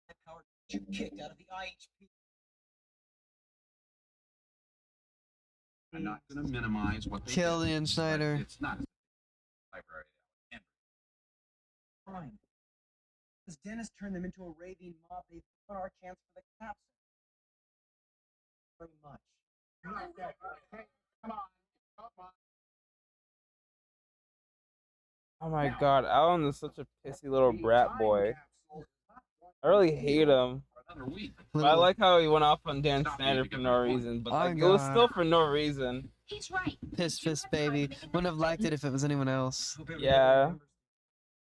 My power you kicked out of the IHP. I'm not going to minimize what they Kill did, Ian but Snyder. It's not a library. Fine. Because Dennis turned them into a raving mob, they thought our chance for the capsule. Very much. Hey, come on. Oh my God, Alan is such a pissy little brat boy. I really hate him. But I like how he went off on Dan Snyder for no reason, but like it was still for no reason. He's right. Piss fist baby. Wouldn't have liked it if it was anyone else. Yeah.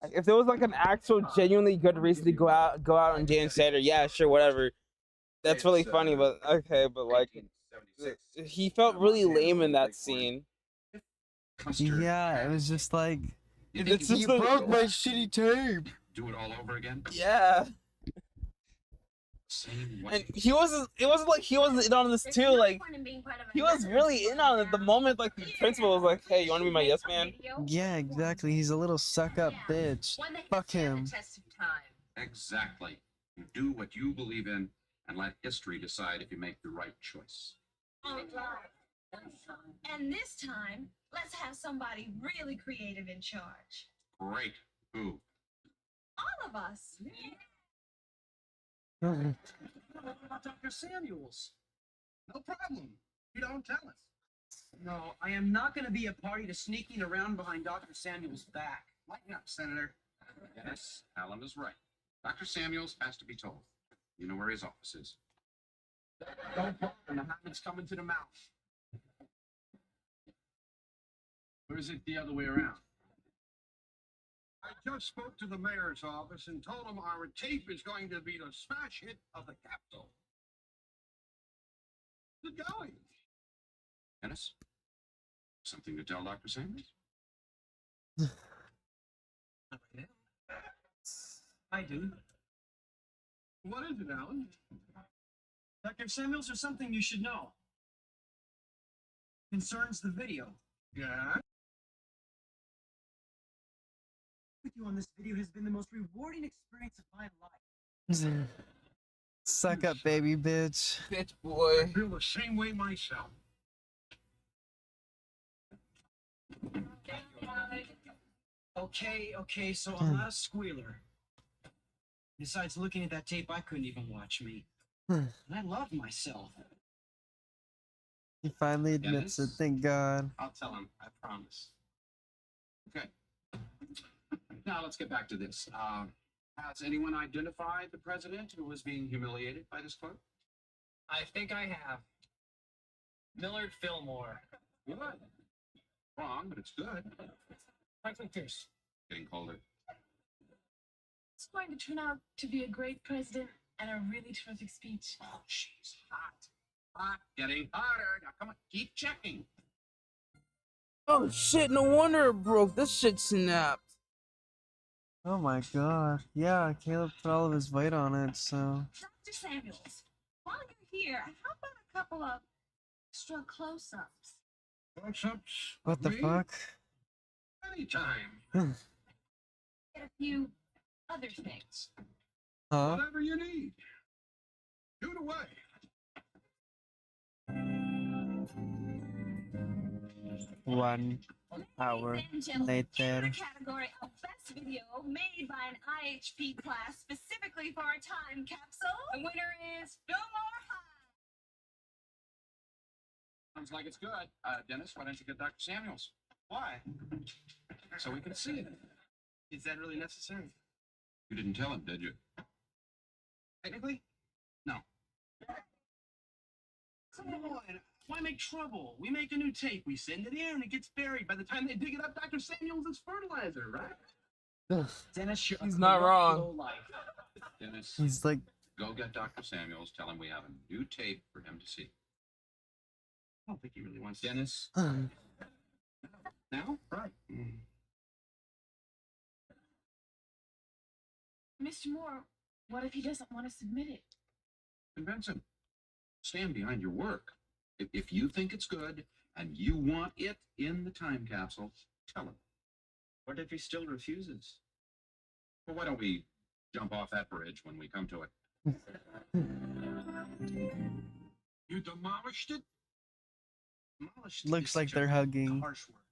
Like, if there was like an actual genuinely good reason to go out on Dan Snyder, yeah, sure, whatever. That's really funny, but okay, but like he felt really lame in that scene. Yeah, it was just like It's just you broke my shitty tape. Do it all over again? Yeah. And he wasn't. It wasn't like he wasn't in on this too. Like he was really in on it. The moment like the principal was like, "Hey, you want to be my yes man?" Yeah, exactly. He's a little suck up bitch. Fuck him. Exactly. You do what you believe in and let history decide if you make the right choice. And this time, let's have somebody really creative in charge. Great. Who? All of us. Dr. Samuels. No problem. You don't tell us. No, I am not going to be a party to sneaking around behind Dr. Samuels' back. Lighten up, Senator. Yes, Alan is right. Dr. Samuels has to be told. You know where his office is. Don't put when the habit's coming to the mouth. Or is it the other way around? I just spoke to the mayor's office and told him our tape is going to be the smash hit of the Capitol. How's it going? Dennis? Something to tell Dr. Samuels? I do. What is it, Alan? Dr. Samuels, there's something you should know. Concerns the video. Yeah? With you on this video has been the most rewarding experience of my life. Suck up, baby bitch. Bitch I boy. feel the same way myself. Okay, so I'm not a squealer. Besides looking at that tape, I couldn't even watch me. And I love myself. He finally admits it, thank God. I'll tell him, I promise. Okay. Now let's get back to this. Has anyone identified the president who was being humiliated by this quote? I think I have. Millard Fillmore. Good. Wrong, but it's good. Franklin Pierce. Getting colder. It's going to turn out to be a great president and a really terrific speech. Oh, she's hot. Hot. Getting hotter. Now come on, keep checking. Oh shit, no wonder it broke. This shit snapped. Oh my God. Yeah, Caleb put all of his weight on it, so. Dr. Samuels, while you're here, how about a couple of extra close-ups? Close-ups. What the Me? fuck? Anytime. Get a few other things. Huh? Whatever you need. Shoot away. 1 hour Ladies and gentlemen, in later. the category of best video made by an IHP class specifically for a time capsule, the winner is Fillmore High. Sounds like it's good. Dennis, why don't you get Dr. Samuels? Why? So we can see it. Is that really necessary? You didn't tell him, did you? Technically? No. Come on. Why make trouble? We make a new tape, we send it in, and it gets buried. By the time they dig it up, Dr. Samuels is fertilizer, right? Dennis, you're He's not wrong. low life. Dennis, He's like, go get Dr. Samuels. Tell him we have a new tape for him to see. I don't think he really wants to. Dennis, now? Right. Mr. Moore, what if he doesn't want to submit it? Convince him. Stand behind your work. If you think it's good and you want it in the time capsule, tell him. What if he still refuses? Well, why don't we jump off that bridge when we come to it? You demolished it? Demolished looks is like such they're a hugging. harsh word.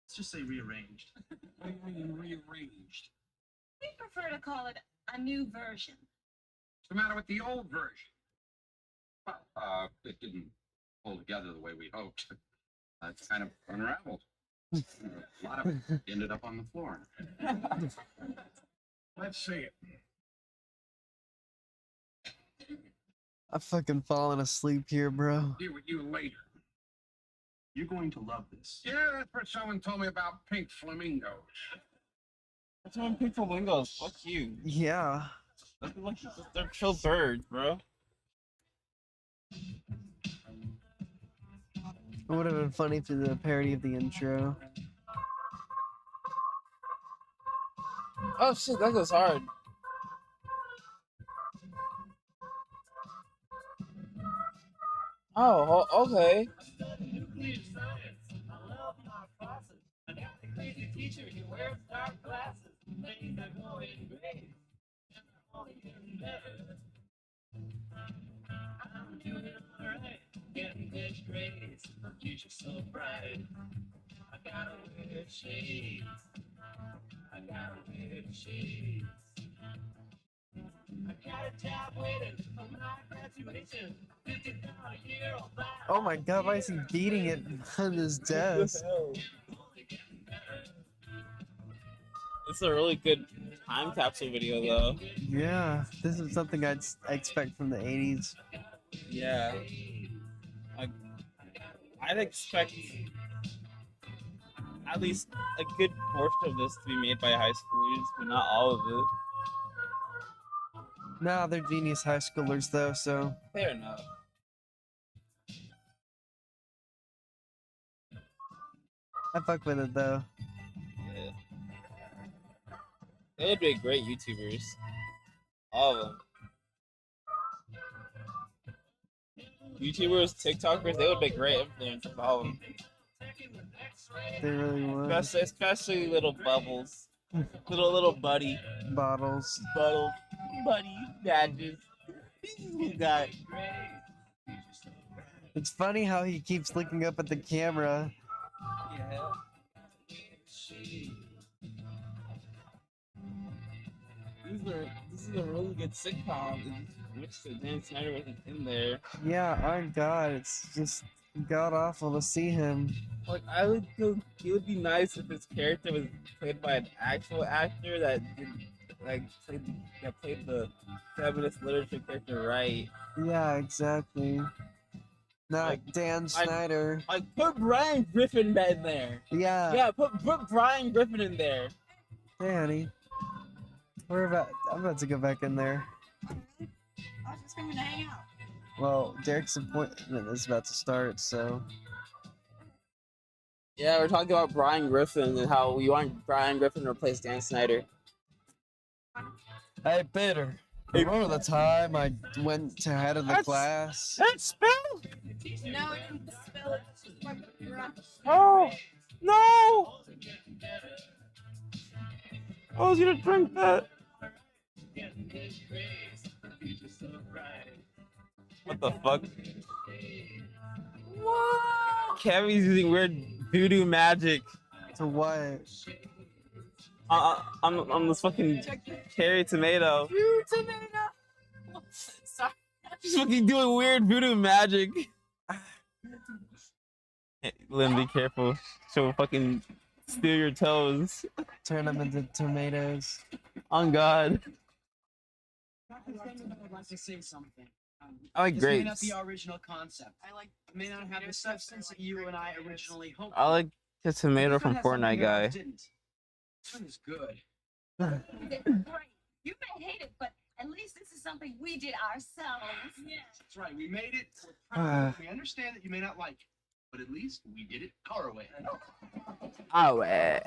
Let's just say rearranged. Rearranged. We prefer to call it a new version. What's the matter with the old version? Well, it didn't pull together the way we hoped. It's kind of unraveled. A lot of it ended up on the floor. Let's see it. I'm fucking falling asleep here, bro. Deal with you later. You're going to love this. Yeah, that's what someone told me about pink flamingos. That's one pink flamingos. Fuck you. Yeah. They're chill birds, bro. It would have been funny if they did a parody of the intro. Oh shit, that goes hard. Oh, okay. Oh my God, why is he beating it on his desk? It's a really good time capsule video, though. Yeah, this is something I expect from the 80s. Yeah. I'd expect at least a good portion of this to be made by high schoolers, but not all of it. Nah, they're genius high schoolers though, so. Fair enough. I fuck with it though. Yeah. They would be great YouTubers. All of them. YouTubers, TikTokers, they would be great influencers, all of them. They really would. Especially little bubbles. little buddy. Bottles. Buddy badges. guy. It's funny how he keeps looking up at the camera. Yeah. This is a really good sitcom. Wish that Dan Snyder wasn't in there. Yeah, oh god, it's just god awful to see him. Like I would feel it would be nice if his character was played by an actual actor that did played the feminist literature character right. Yeah, exactly. Not Like, Dan Snyder. Like put Brian Griffin in there. Yeah. Yeah, put Brian Griffin in there. Hey, honey. I'm about to go back in there. I was just coming to hang out. Well, Derek's appointment is about to start, so. Yeah, we're talking about Brian Griffin and how we want Brian Griffin to replace Dan Snyder. Hey, Peter. Remember the time I went to head of the class? That's spell? No, I didn't spell it. Oh no! I was gonna drink that. What the fuck? What? Kevin's using weird voodoo magic. To what? On this fucking cherry tomato. Sorry. She's fucking doing weird voodoo magic. Hey, Lynn, be careful. She'll fucking steal your toes. Turn them into tomatoes. On God. I'd like to say something. I like This may not grapes. be our original concept. I like. It may not have the substance that you and I originally hoped. I like the tomato This from one has something Fortnite that guy. ours didn't. This one is good. Great. You may hate it, but at least this is something we did ourselves. Yeah. That's right. We made it. We're proud of it. We understand that you may not like it, but at least we did it our way. Oh, eh.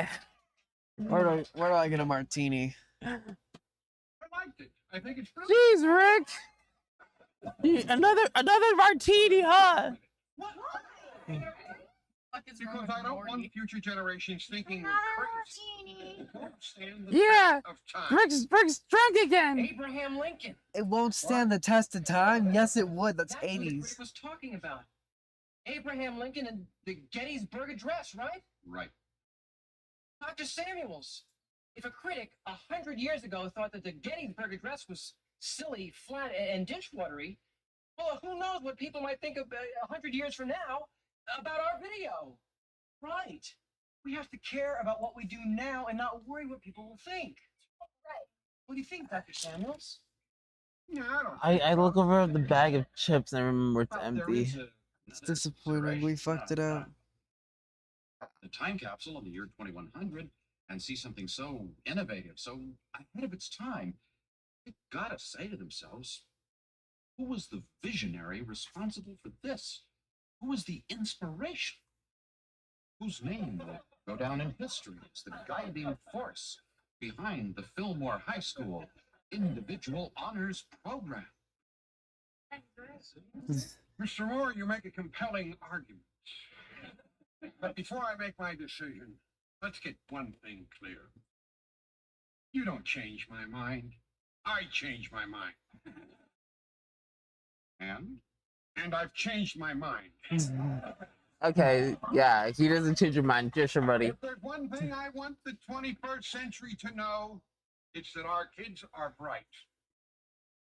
Where do I get a martini? I liked it. I think it's brilliant. Jeez, Rick. Another martini, huh? Because I don't want future generations thinking we're crazy. It won't stand the Yeah. test of time. Rick's drunk again. Abraham Lincoln. It won't stand the test of time. Yes, it would. That's What Rick 80s. was talking about. Abraham Lincoln and the Gettysburg Address, right? Right. Dr. Samuels. If a critic 100 years ago thought that the Gettysburg Address was silly, flat, and dishwatery, well, who knows what people might think of 100 years from now about our video. Right. We have to care about what we do now and not worry what people will think. Right. What do you think, Dr. Samuels? Yeah, I don't. I look over the bag of chips and I remember it's Well, there empty. is a- It's disappointing. We fucked it up. The time capsule of the year 2100 and see something so innovative, so ahead of its time. They've got to say to themselves, who was the visionary responsible for this? Who was the inspiration? Whose name will go down in history as the guiding force behind the Fillmore High School Individual Honors Program? Mr. Moore, you make a compelling argument. But before I make my decision, let's get one thing clear. You don't change my mind. I change my mind. And And I've changed my mind. Okay, yeah, he doesn't change your mind, just your buddy. If there's one thing I want the 21st century to know, it's that our kids are bright.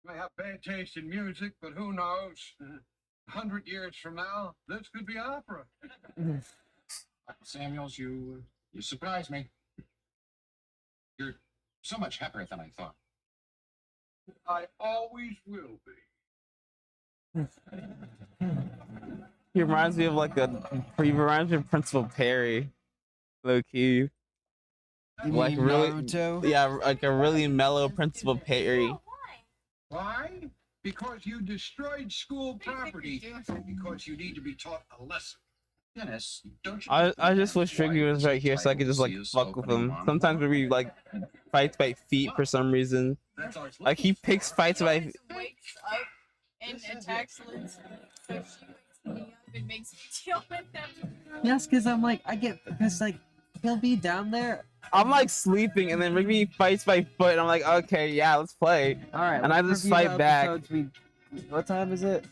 They have bad taste in music, but who knows? 100 years from now, this could be opera. Samuels, you surprised me. You're so much happier than I thought. I always will be. He reminds me of he reminds me of Principal Perry, low key. You Like mean really, Naruto? yeah, like a really mellow Principal Perry. Why? Because you destroyed school property and because you need to be taught a lesson. Dennis, don't you? I just wish Tricky was right here so I could just like fuck with him. Sometimes we like fights by feet for some reason. That's our Like he picks fights by. Wakes up and attacks Liz. So she wakes me up and makes me deal with them. Yes, because he'll be down there. I'm like sleeping and then Rigby fights by foot and I'm like, okay, yeah, let's play. All right. And I let's just review fight the back. episodes we What time is it?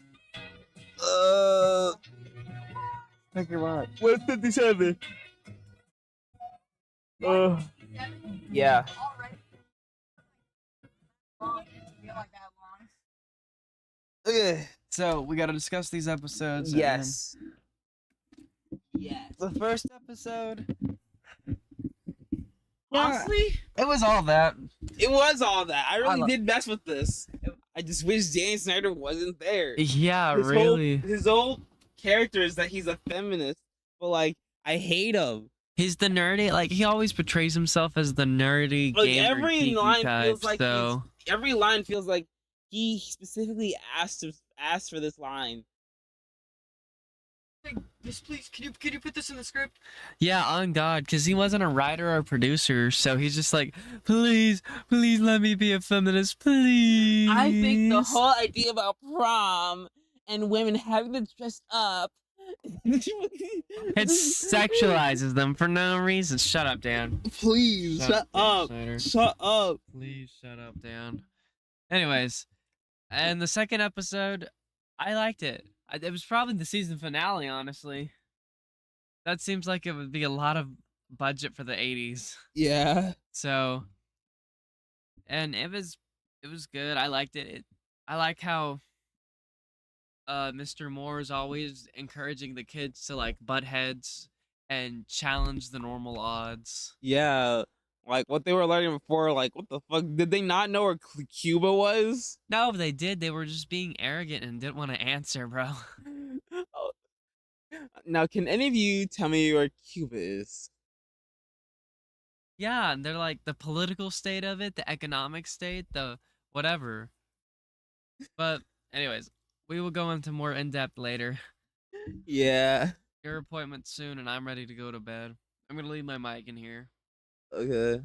Take your watch. 1:57. Yeah. Okay. So we got to discuss these episodes. and Yes. then the first episode. Honestly, It was all that. it was all that. I really lo- did mess with this. I just wish Dan Snyder wasn't there. Yeah, His really. his whole character is that he's a feminist, but like I hate him. He's the nerdy. Like he always portrays himself as the nerdy Like gamer every geeky line type. feels like So every line feels like he specifically asked for this line. Yes, please. Can you put this in the script? yeah, on God, because he wasn't a writer or producer, so he's just like, please, please let me be a feminist, please. I think the whole idea about prom and women having to dress up. It sexualizes them for no reason. Shut up, Dan. Please shut up. Snyder. Shut up. Please shut up, Dan. Anyways, and the second episode, I liked it. It was probably the season finale, honestly. That seems like it would be a lot of budget for the 80s. Yeah. So, and it was good. I liked it. I like how Mr. Moore is always encouraging the kids to like butt heads and challenge the normal odds. Yeah. Like what they were learning before, like what the fuck? Did they not know where Cuba was? No, they did. They were just being arrogant and didn't want to answer, bro. Oh. Now, can any of you tell me where Cuba is? Yeah, and they're like the political state of it, the economic state, the whatever. But anyways, we will go into more in depth later. Yeah. Your appointment soon, and I'm ready to go to bed. I'm gonna leave my mic in here. Okay.